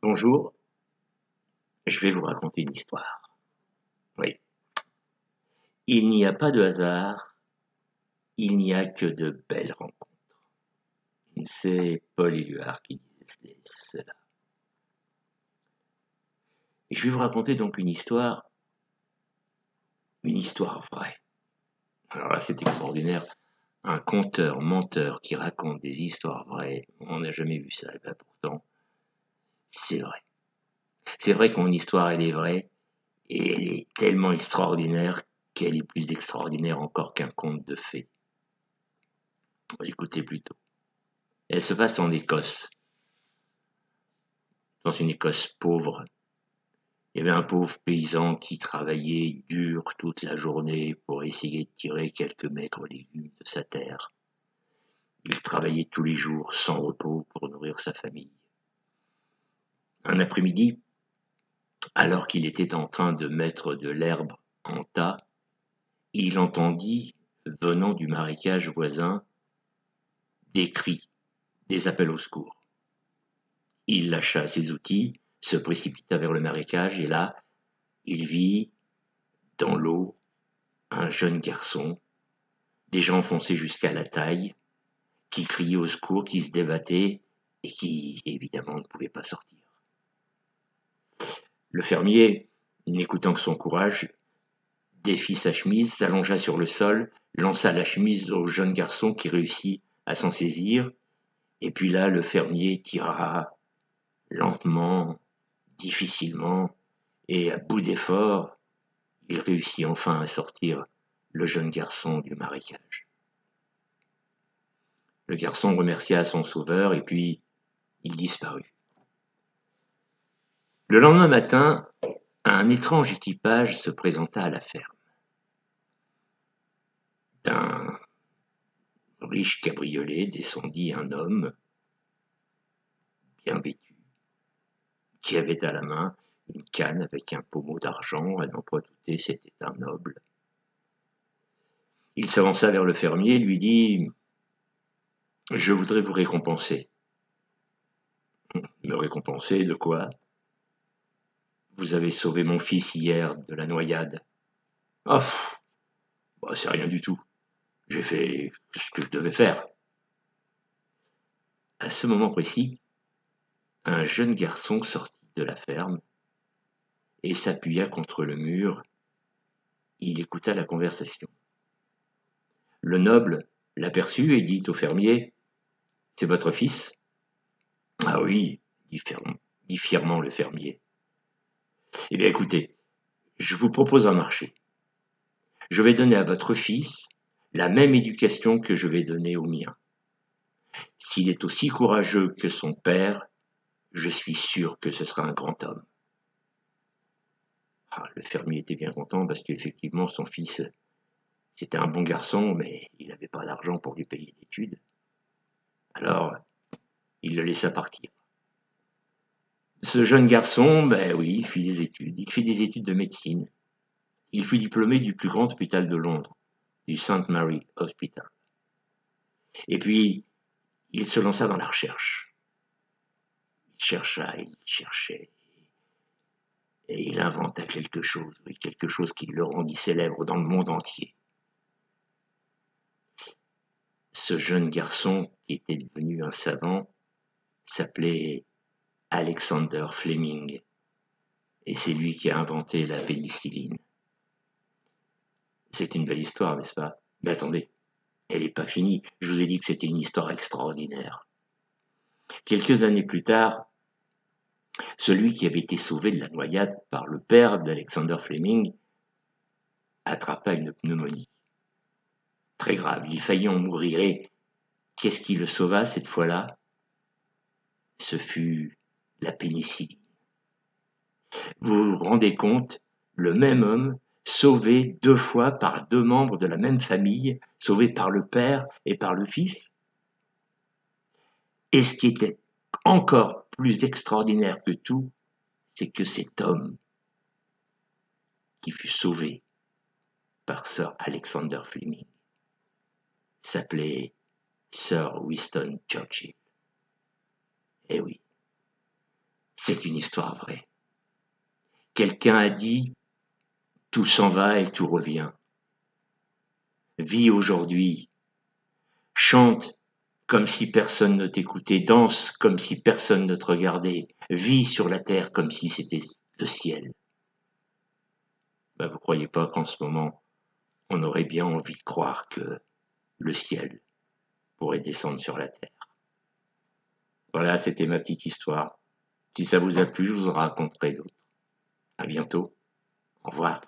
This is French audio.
Bonjour, je vais vous raconter une histoire. Oui, il n'y a pas de hasard, il n'y a que de belles rencontres. C'est Paul Éluard qui disait cela. Et je vais vous raconter donc une histoire vraie. Alors là, c'est extraordinaire. Un conteur, menteur qui raconte des histoires vraies, on n'a jamais vu ça. Et bien pourtant, c'est vrai. C'est vrai que mon histoire, elle est vraie, et elle est tellement extraordinaire qu'elle est plus extraordinaire encore qu'un conte de fées. Écoutez plutôt. Elle se passe en Écosse, dans une Écosse pauvre. Il y avait un pauvre paysan qui travaillait dur toute la journée pour essayer de tirer quelques maigres légumes de sa terre. Il travaillait tous les jours sans repos pour nourrir sa famille. Un après-midi, alors qu'il était en train de mettre de l'herbe en tas, il entendit, venant du marécage voisin, des cris, des appels au secours. Il lâcha ses outils, se précipita vers le marécage et là, il vit, dans l'eau, un jeune garçon, déjà enfoncé jusqu'à la taille, qui criait au secours, qui se débattait et qui, évidemment, ne pouvait pas sortir. Le fermier, n'écoutant que son courage, défit sa chemise, s'allongea sur le sol, lança la chemise au jeune garçon qui réussit à s'en saisir, et puis là, le fermier tira lentement, difficilement, et à bout d'effort, il réussit enfin à sortir le jeune garçon du marécage. Le garçon remercia son sauveur et puis il disparut. Le lendemain matin, un étrange équipage se présenta à la ferme. D'un riche cabriolet descendit un homme bien vêtu, qui avait à la main une canne avec un pommeau d'argent, à n'en point douter, c'était un noble. Il s'avança vers le fermier et lui dit « Je voudrais vous récompenser. » « Me récompenser de quoi ? » ?»« Vous avez sauvé mon fils hier de la noyade. »« Ah, bah, c'est rien du tout. J'ai fait ce que je devais faire. » À ce moment précis, un jeune garçon sortit de la ferme et s'appuya contre le mur. Il écouta la conversation. Le noble l'aperçut et dit au fermier « C'est votre fils ?»« Ah oui, dit fièrement le fermier. Eh bien écoutez, je vous propose un marché. Je vais donner à votre fils la même éducation que je vais donner au mien. S'il est aussi courageux que son père, je suis sûr que ce sera un grand homme. » Ah, le fermier était bien content parce qu'effectivement son fils, c'était un bon garçon, mais il n'avait pas d'argent pour lui payer d'études. Alors, il le laissa partir. Ce jeune garçon, ben oui, il fit des études. Il fit des études de médecine. Il fut diplômé du plus grand hôpital de Londres, du St. Mary Hospital. Et puis, il se lança dans la recherche. Il chercha, il cherchait, et il inventa quelque chose, oui, quelque chose qui le rendit célèbre dans le monde entier. Ce jeune garçon, qui était devenu un savant, s'appelait Alexander Fleming, et c'est lui qui a inventé la pénicilline. C'est une belle histoire, n'est-ce pas? Mais attendez, elle n'est pas finie. Je vous ai dit que c'était une histoire extraordinaire. Quelques années plus tard, celui qui avait été sauvé de la noyade par le père d'Alexander Fleming attrapa une pneumonie. Très grave, il faillit en mourir. Et qu'est-ce qui le sauva cette fois-là? Ce fut la pénicilline. Vous vous rendez compte, le même homme sauvé 2 fois par 2 membres de la même famille, sauvé par le père et par le fils. Et ce qui était encore plus extraordinaire que tout, c'est que cet homme qui fut sauvé par Sir Alexander Fleming s'appelait Sir Winston Churchill. Eh oui, C'est une histoire vraie. Quelqu'un a dit « Tout s'en va et tout revient ». Vis aujourd'hui, chante comme si personne ne t'écoutait, danse comme si personne ne te regardait, vis sur la terre comme si c'était le ciel. Vous croyez pas qu'en ce moment, on aurait bien envie de croire que le ciel pourrait descendre sur la terre. Voilà, c'était ma petite histoire. Si ça vous a plu, je vous en raconterai d'autres. À bientôt. Au revoir.